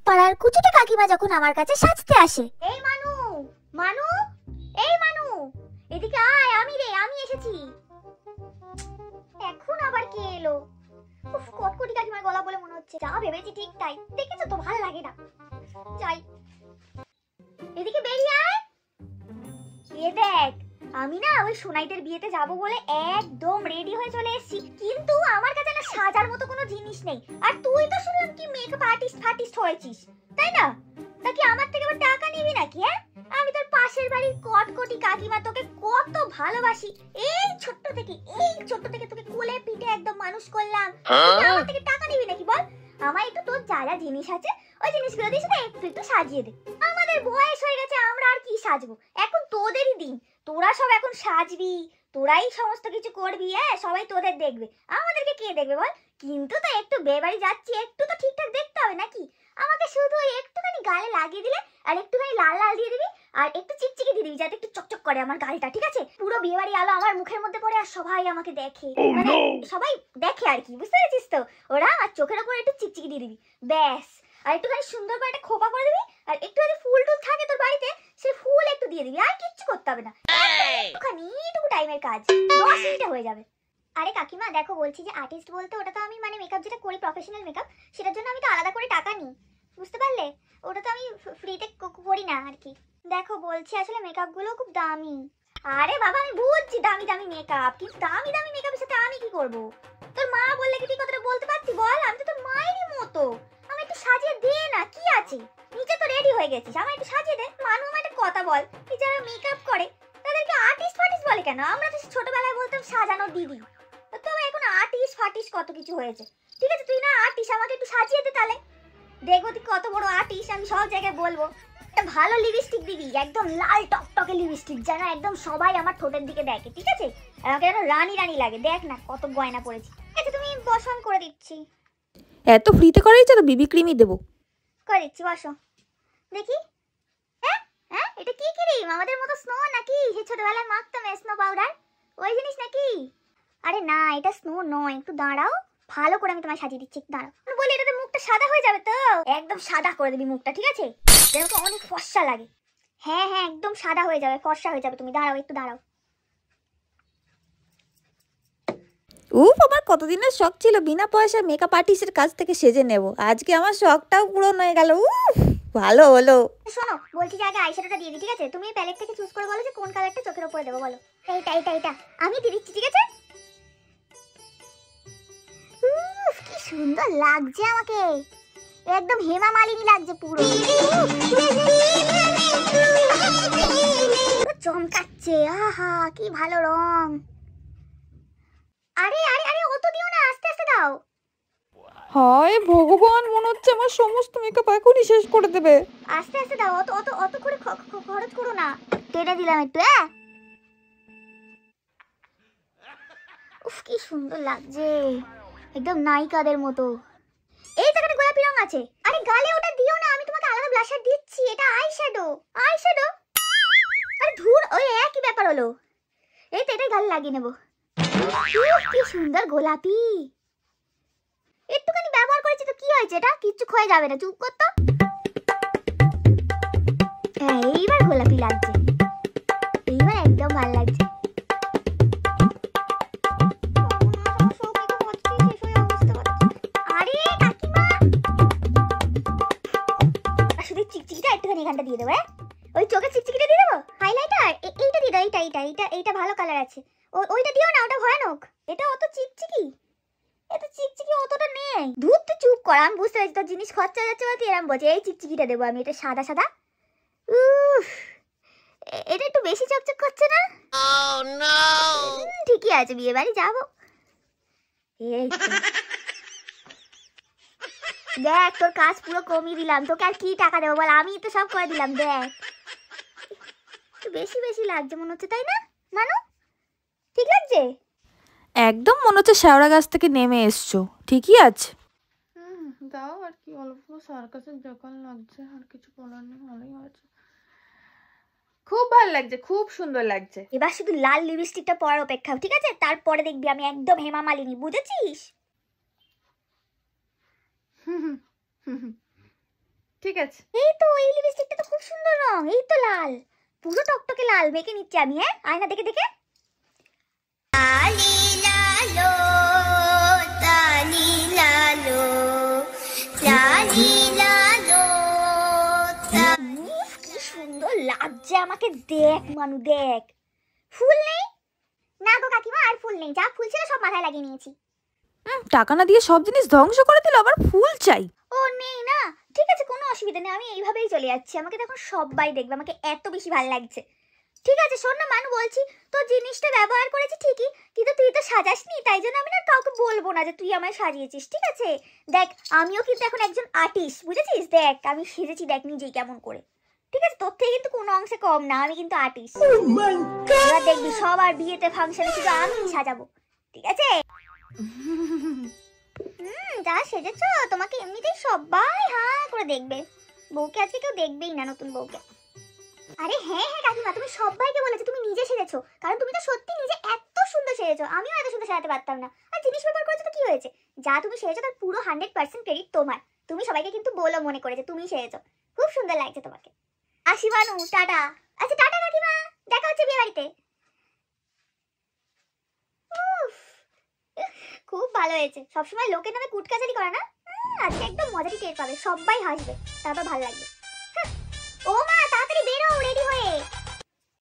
পাড়ার কুচুটে কাকিমা যখন আমার কাছে সাজতে আসে। এই মানু, মানু, এই মানু, এদিকে আয়, আমি এসেছি। এখন আবার কে এলো? উফ, কটকটি কাকিমার গলা বলে মনে হচ্ছে। যা ভেবেছি ঠিক তাই। দেখেছো তো, ভালো লাগে না। যাই, এদিকে বেরিয়ে আয়। এ দেখ, আমি না ওই সোনাইদের বিয়েতে যাব বলে একদম রেডি হয়ে চলে এসেছি, কিন্তু আমার কাছে না সাজার মতো কোনো জিনিস নেই। আর তুই তো শুনলাম কি মেকআপ আর্টিস্ট হয়েছিস, তাই না? তা কি আমার থেকে আবার টাকা নিবি নাকি? হ্যাঁ, আমি তোর পাশের বাড়ির কটকটি কাকিমা, তোকে কত ভালোবাসি। এই ছোট্ট থেকে তোকে কোলে পিঠে একদম মানুষ করলাম। আমার থেকে টাকা নিবি নাকি বল? আমার একটু তোর যা যা জিনিস আছে ওই জিনিসগুলো দিয়ে শুধু একটু সাজিয়ে দে। আমাদের বয়স হয়ে গেছে, আমরা আর কি সাজবো? এখন তোদেরই দিন, তোরা সব এখন সাজবি, তোরাই সমস্ত কিছু করবি। হ্যাঁ, সবাই তোদের দেখবে, আমাদেরকে কে দেখবে বল? কিন্তু তো একটু বিয়ে বাড়ি যাচ্ছি, একটু তো ঠিকঠাক দেখতে হবে নাকি? আমাকে শুধু একটুখানি গালে লাগিয়ে দিলে, আর একটুখানি লাল লাল দিয়ে দিবি, আর একটু চিকচিকি দিয়ে দিবি, যাতে একটু চকচক করে আমার গালটা, ঠিক আছে? পুরো বিয়ে বাড়ি আলো আমার মুখের মধ্যে পড়ে, আর সবাই আমাকে দেখে, মানে সবাই দেখে আর কি, বুঝতে পেরেছিস তো? ওরা আমার চোখের উপর একটু চিকচিকি দিয়ে দিবি, ব্যাস। আর একটুখানি সুন্দর করে একটা খোপা করে দিবি, আর একটু যদি ফুল টুল থাকে তোর বাড়িতে, সে ফুল একটু দিয়ে দিবি, আর কিচ্ছু করতে হবে না। একটুখানি এইটুকু টাইমের কাজ, 10 মিনিটে হয়ে যাবে। আরে কাকিমা দেখো, বলছি যে আর্টিস্ট বলতে ওটা তো আমি মানে মেকআপ যেটা করি, প্রফেশনাল মেকআপ, সেটার জন্য আমি তো আলাদা করে টাকা নিই, বুঝতে পারলে? ওটা তো আমি ফ্রিতে করি না আর কি। দেখো বলছি, আসলে মেকআপ গুলো খুব দামি। আরে বাবা, আমি বুঝছি দামি দামি মেকআপ, কিন্তু দামি দামি মেকআপের সাথে আমি কি করব? তোর মা বললে কি তুই কথাটা বলতে পারতি বল? আমি তো তোর মায়েরই মতো, আমি একটু সাজিয়ে দে না, কি আছে? নিচে তো রেডি হয়ে গেছিস, আমার একটু সাজিয়ে দে। মানু, আমার একটা কথা বল, কি যারা মেকআপ করে তাদেরকে আর্টিস্ট ফার্টিস্ট বলে কেন? আমরা তো ছোটবেলায় বলতাম সাজানো দিদি, তো এখন আর্টিস্ট ফার্টিস্ট কত কিছু হয়েছে। ঠিক আছে, তুই না আর্টিস্ট, আমাকে একটু সাজিয়ে দে তাহলে, দেখবো তুই কত বড় আর্টিস্ট। আমি সব জায়গায় বলবো। একটা ভালো লিপস্টিক দিবি, একদম লাল টকটকে লিপস্টিক, যেন একদম সবাই আমার ঠোঁটের দিকে দেখে, ঠিক আছে? আমাকে যেন রানী রানী লাগে। দেখ না কত গয়না পরেছি। আচ্ছা তুমি বসন করে দিচ্ছি। এত ফ্রিতে করাই তো বিবি ক্রিমই দেবো। করে দিচ্ছি, বসো দেখি। হ্যাঁ হ্যাঁ, এটা কি ক্রিম? আমাদের মতো স্নো নাকি? সে ছোটবেলায় মাখতাম স্নো পাউডার, ওই জিনিস নাকি? আরে না, এটা স্নো নয়, একটু দাঁড়াও, ভালো করে আমি তোমায় সাজিয়ে দিচ্ছি, দাঁড়াও। বলি এটাতে মুখটা সাদা হয়ে যাবে তো? একদম সাদা করে দিবি মুখটা, ঠিক আছে? যেন অনেক ফর্সা লাগে। হ্যাঁ হ্যাঁ, একদম সাদা হয়ে যাবে, ফর্সা হয়ে যাবে। তুমি দাঁড়াও, একটু দাঁড়াও। আমার কতদিনের শখ ছিল বিনা পয়সায় মেকআপ আর্টিস্টের কাছ থেকে সেজে নেব, আজকে আমার শখটাও পূরণ হয়ে গেল। ভালো হলো। শোনো, বলছি যে আগে আইশ্যাডোটা দিয়ে দিই, ঠিক আছে? তুমি প্যালেট থেকে চুজ করে বলো যে কোন কালারটা চোখের উপরে দেবো, বলো। এটা আমি দিয়ে দিচ্ছি, ঠিক আছে? কি সুন্দর লাগছে আমাকে, একদম হেমা মালিনী লাগছে পুরো, চমকাচ্ছে। আহা কি ভালো রং। আরে আরে আরে, অত দিও না, আস্তে আস্তে দাও। হায় ভগবান, মনে হচ্ছে আমার সমস্ত মেকআপ এখনই শেষ করে দেবে। আস্তে আস্তে দাও, অত অত অত করে খরচ করো না। টেনে দিলাম একটু। উফ কি সুন্দর লাগছে, একদম নায়িকাদের মতো। এই জায়গাটা গোলাপি রং আছে। আরে গালে ওটা দিও না, আমি তোমাকে আলাদা ব্লাশার দিচ্ছি, এটা আইশ্যাডো। আরে ধুর, ওই একই ব্যাপার হলো। এই তো এটাই গালে লাগিয়ে নেবো। কি সুন্দর গোলাপি, একটুখানি ব্যবহার করেছি তো কি হয়েছে? এটা কিচ্ছু ক্ষয়ে যাবে না, চুপ কর তো। হ্যাঁ এইবার গোলাপি লাগছে, এইবার একদম ভালো লাগছে। আরে কাকিমা, শুধু চিকচিকিটা একটুখানি এখানটা দিয়ে দেবো। ওই চোখের চিকচিকিটা দিয়ে দেবো, হাইলাইটার এইটা দিয়ে দাও। এইটা ভালো কালার আছে। ওইটা দিও না, ওটা ভয়ানক। এটা অত চিকচিকি, অতটা নেই। ধুর তুই চুপ কর, আমি বুঝতে পারছি তোর জিনিস খরচা যাচ্ছে বলতে এরম বলছে। এই চিকচিকিটা দেবো আমি, এটা সাদা সাদা। এটা একটু বেশি চকচক করছে না? ঠিকই আছে, বিয়ে বাড়ি যাবো। এই দেখ, তোর কাজ পুরো কমিয়ে দিলাম, তোকে আর কি টাকা দেবো বল? আমি তো সব করে দিলাম। দেখ একটু বেশি বেশি লাগছে মনে হচ্ছে, তাই না মানু? ঠিক লাগছে? একদম মনে হচ্ছে শেওড়া গাছ থেকে নেমে এসছো। ঠিকই আছে। দাও আর কি, অল্প সার্কাসের যখন লাগছে, আর কিছু বলার নেই, ভালোই হয়েছে, খুব ভালো লাগছে, খুব সুন্দর লাগছে। এবার শুধু লাল লিপস্টিকটা পরার অপেক্ষা, ঠিক আছে? তারপরে দেখবি আমি একদম হেমা মালিনী, বুঝেছিস? ঠিক আছে। এই তো এই লিপস্টিকটা তো খুব সুন্দর রং, এই তো লাল, পুরো টকটকে লাল মেখে নিচ্ছি আমি। হ্যাঁ আয়না দেখে দেখে। লালি লালো তালি লালো লালি লালো। কি সুন্দর লাগছে আমাকে, দেখ মানু দেখ। ফুল নেই? না গো কাকিমা আর ফুল নেই, যা ফুল ছিল সব মাথায় লাগিয়ে নিয়েছি। টাকা না দিয়ে সব জিনিস ধ্বংস করে দিল, আবার ফুল চাই। ও নেই না, ঠিক আছে কোনো অসুবিধা নেই, আমি এইভাবেই চলে যাচ্ছি। আমাকে দেখুন সবাই দেখবে, আমাকে এত বেশি ভালো লাগছে। ঠিক আছে শোন না মানু, বলছি তোর জিনিসটা ব্যবহার করেছি ঠিকই, কিন্তু তুই তো সাজাসনি, তাই জন্য আমি না কাউকে বলবো না যে তুই আমায় সাজিয়েছিস। ঠিক আছে দেখ আমিও কিন্তু এখন একজন আর্টিস্ট, বুঝেছিস? দেখ আমি সেজেছি, দেখ নিজেই কেমন করে। ঠিক আছে তোর থেকে কিন্তু কোনো অংশে কম না, আমি কিন্তু আর্টিস্ট। এবার দেখবি সবার বিয়েতে ফাংশনে শুধু আমিই সাজাবো, ঠিক আছে? যা সেজেছো তোমাকে এমনিতেই সবাই হাঁ করে দেখবে। বউকে আজকে কেউ দেখবেই না, নতুন বউকে। আরে হ্যাঁ হ্যাঁ কাকিমা, তুমি সবাইকে বলেছো তুমি নিজে সেজেছো, কারণ তুমি তো সত্যি নিজে এত সুন্দর সেজেছো, আমিও এত সুন্দর সাজাতে পারতাম না। আর জিনিস ব্যবহার করেছো তো কি হয়েছে, যা তুমি সেজেছো তার পুরো 100% ক্রেডিট তোমার। তুমি সবাইকে কিন্তু বলো মনে করে যে তুমি সেজেছো, খুব সুন্দর লাগছে তোমাকে। আসি মানু, টাটা। আচ্ছা টাটা কাকিমা, দেখা হচ্ছে বিয়ে বাড়িতে। খুব ভালো হয়েছে, সবসময় লোকের নামে কুটকাচারি করে না, আজকে একদম মজাটি টের পাবে, সবাই হাসবে, তারপর ভালো লাগবে। ও মা তাড়াতাড়ি বেরো রেডি হয়ে।